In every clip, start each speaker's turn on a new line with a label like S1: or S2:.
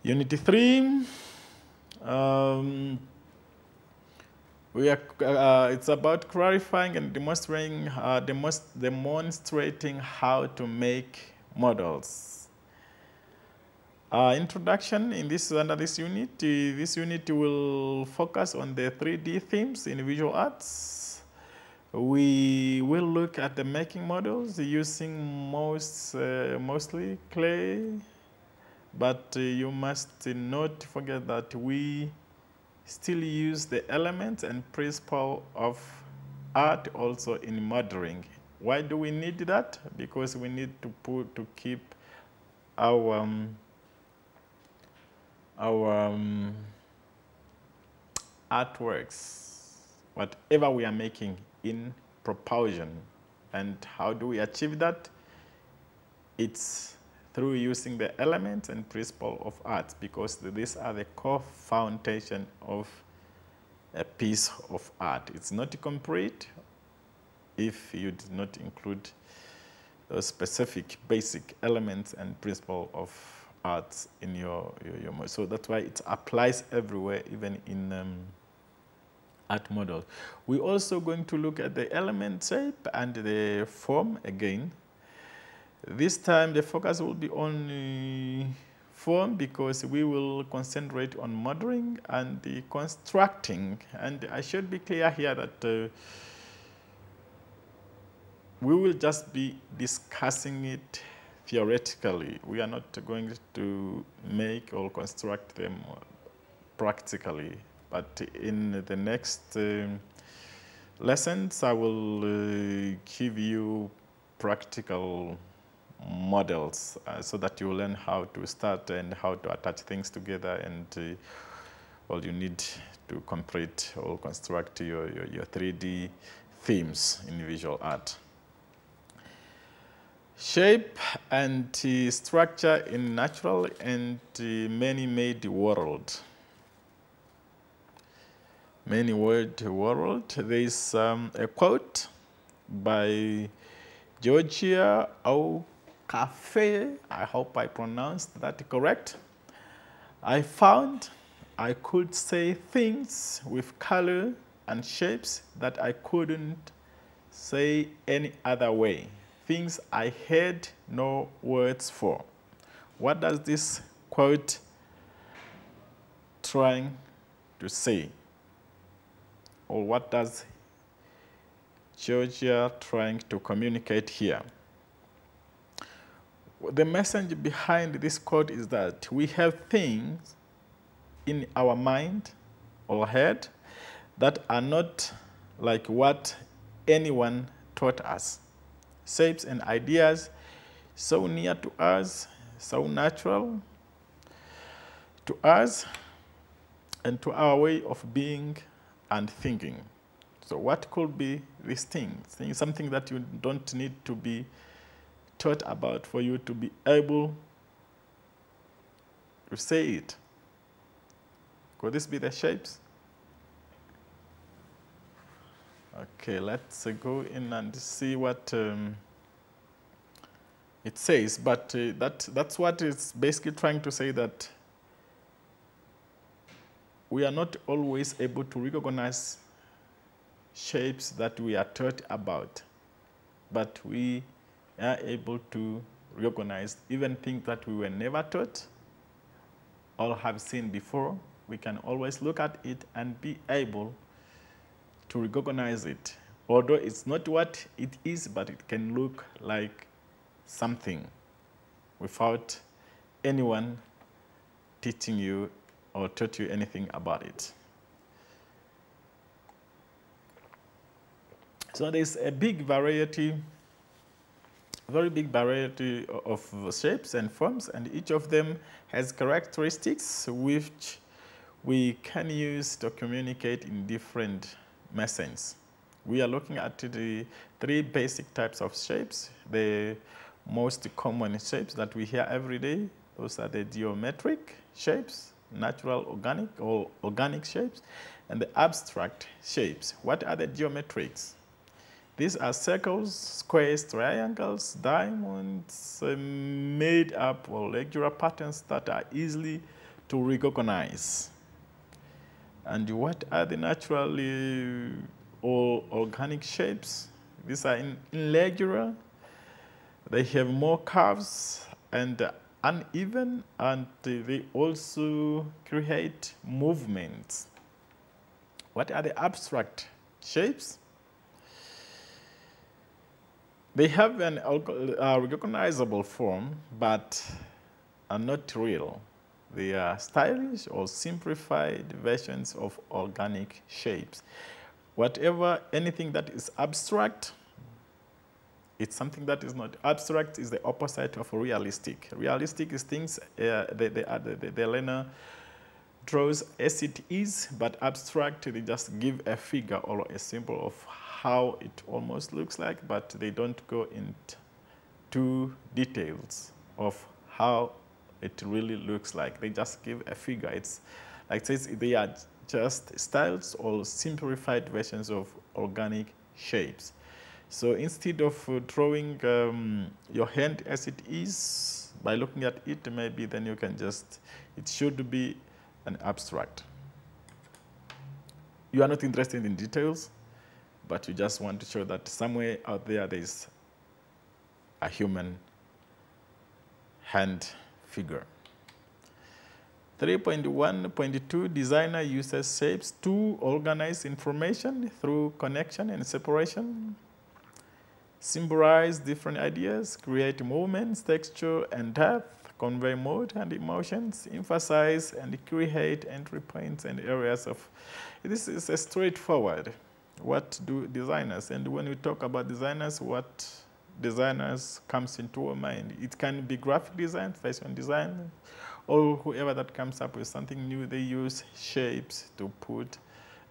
S1: Unit 3, it's about clarifying and demonstrating how to make models. Introduction under this unit. This unit will focus on the 3D themes in visual arts. We will look at the making models using mostly clay, but you must not forget that we still use the elements and principle of art also in modeling. Why do we need that? Because we need to keep our artworks, whatever we are making, in proportion. And how do we achieve that? It's through using the elements and principle of art, because these are the core foundation of a piece of art. It's not complete if you did not include those specific basic elements and principle of arts in your model. So that's why it applies everywhere, even in art models. We're also going to look at the element shape and the form again. This time the focus will be on form, because we will concentrate on modeling and the constructing. And I should be clear here that we will just be discussing it theoretically. We are not going to make or construct them practically. But in the next lessons, I will give you practical models so that you learn how to start and how to attach things together, and well, you need to complete or construct your 3D themes in visual art. Shape and structure in natural and many-made world. Many-word world. There is a quote by Georgia Cafe, I hope I pronounced that correct. I found I could say things with color and shapes that I couldn't say any other way. Things I had no words for. What does this quote trying to say? Or what does Georgia trying to communicate here? The message behind this quote is that we have things in our mind or head that are not like what anyone taught us. Shapes and ideas so near to us, so natural to us and to our way of being and thinking. So what could be these things? Something that you don't need to be taught about for you to be able to say it. Could this be the shapes? Okay, let's go in and see what it says. But that's what it's basically trying to say, that we are not always able to recognize shapes that we are taught about, but we are able to recognize even things that we were never taught or have seen before. We can always look at it and be able to recognize it, although it's not what it is, but it can look like something without anyone teaching you or taught you anything about it. So there's a big variety, very big variety of shapes and forms, and each of them has characteristics which we can use to communicate in different messages. We are looking at the 3 basic types of shapes, the most common shapes that we hear every day. Those are the geometric shapes, natural organic or organic shapes, and the abstract shapes. What are the geometrics? These are circles, squares, triangles, diamonds, made up or regular patterns that are easily to recognize. And what are the naturally or organic shapes? These are irregular. They have more curves and uneven, and they also create movements. What are the abstract shapes? They have an recognizable form, but are not real. They are stylish or simplified versions of organic shapes. Anything that is abstract, it's something that is not abstract, is the opposite of realistic. Realistic is things the learner draws as it is, but abstract, they just give a figure or a symbol of how it almost looks like, but they don't go into details of how it really looks like. They just give a figure. It's like it says they are just styles or simplified versions of organic shapes. So instead of drawing your hand as it is, by looking at it, maybe then you can just, it should be an abstract. You are not interested in details, but you just want to show that somewhere out there is a human hand figure. 3.1.2, designer uses shapes to organize information through connection and separation, symbolize different ideas, create movements, texture, and depth, convey mood and emotions, emphasize and create entry points and areas of. This is a straightforward. What do designers? And when we talk about designers, what designers comes into our mind? It can be graphic design, fashion design, or whoever that comes up with something new. They use shapes to put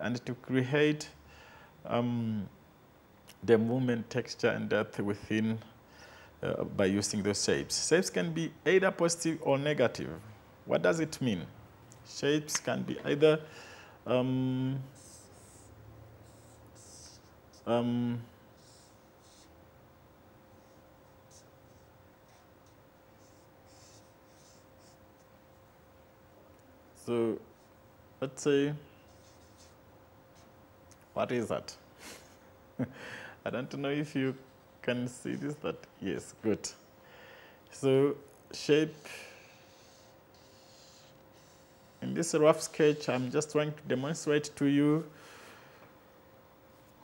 S1: and to create the movement, texture, and depth within by using those shapes. Shapes can be either positive or negative. What does it mean? Shapes can be either so let's say, what is that? I don't know if you can see this, but yes, good. So shape, in this rough sketch, I'm just trying to demonstrate to you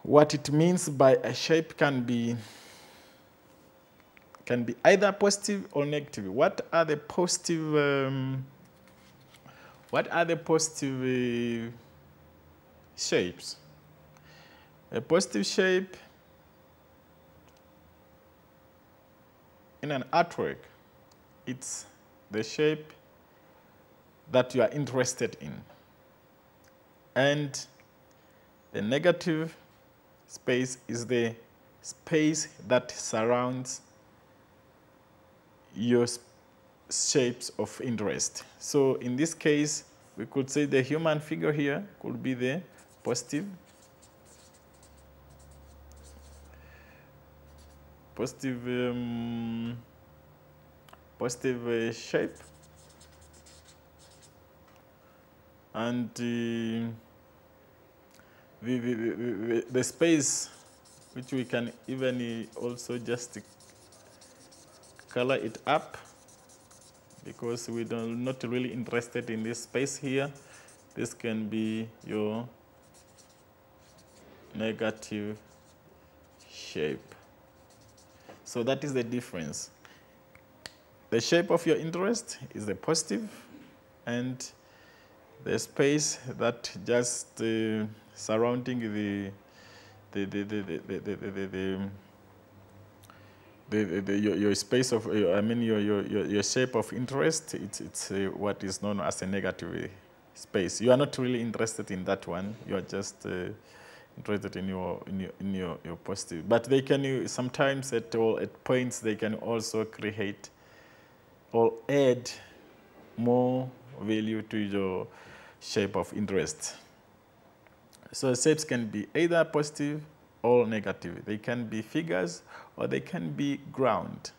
S1: what it means by a shape can be either positive or negative. What are the positive shapes? A positive shape in an artwork, it's the shape that you are interested in. And the negative space is the space that surrounds your shapes of interest. So in this case, we could say the human figure here could be the positive shape, and the space, which we can even also just color it up, because we are not really interested in this space here. This can be your negative shape. So that is the difference. The shape of your interest is the positive, and the space that just surrounding your space of, your shape of interest, it's what is known as a negative space. You are not really interested in that one. You are just interested in your positive. But they can sometimes at points they can also create or add more value to your shape of interest. So shapes can be either positive or negative. They can be figures or they can be ground.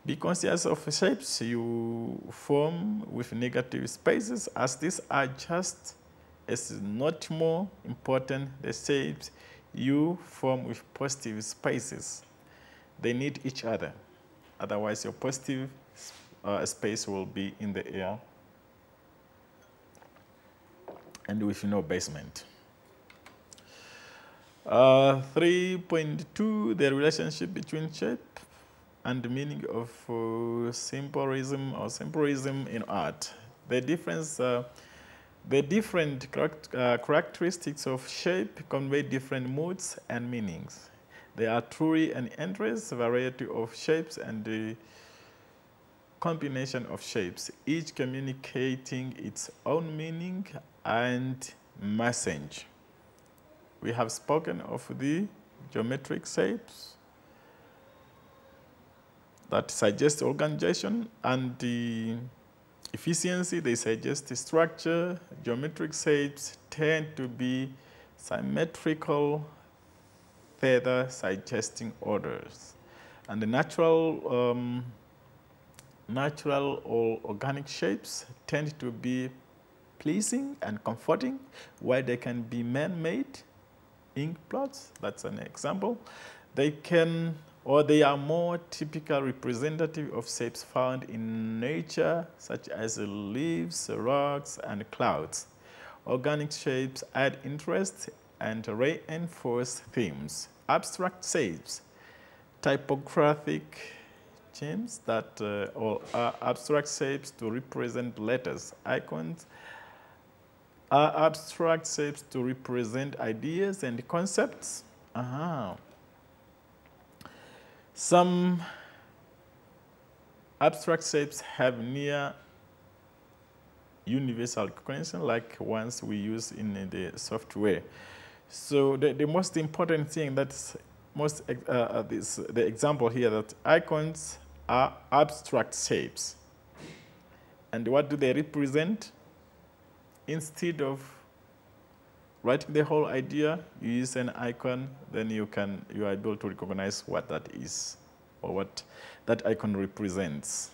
S1: Be conscious of shapes you form with negative spaces, as these are just as not more important the shapes you form with positive spaces. They need each other. Otherwise, your positive space will be in the air and with no basement. 3.2, the relationship between shape and the meaning of symbolism or symbolism in art. The different characteristics of shape convey different moods and meanings. There are truly an endless variety of shapes and the combination of shapes, each communicating its own meaning and message. We have spoken of the geometric shapes that suggest organization, and the efficiency, they suggest the structure. Geometric shapes tend to be symmetrical, further suggesting orders. And the natural or organic shapes tend to be pleasing and comforting, while they can be man-made. Ink blots, that's an example. They are more typical representative of shapes found in nature, such as leaves, rocks, and clouds. Organic shapes add interest and reinforce themes. Abstract shapes, typographic gems or abstract shapes to represent letters, icons, are abstract shapes to represent ideas and concepts. Some abstract shapes have near universal recognition, like ones we use in the software. So the most important thing, that's the example here, that icons are abstract shapes. And what do they represent? Instead of writing the whole idea, you use an icon, then you are able to recognize what that is or what that icon represents.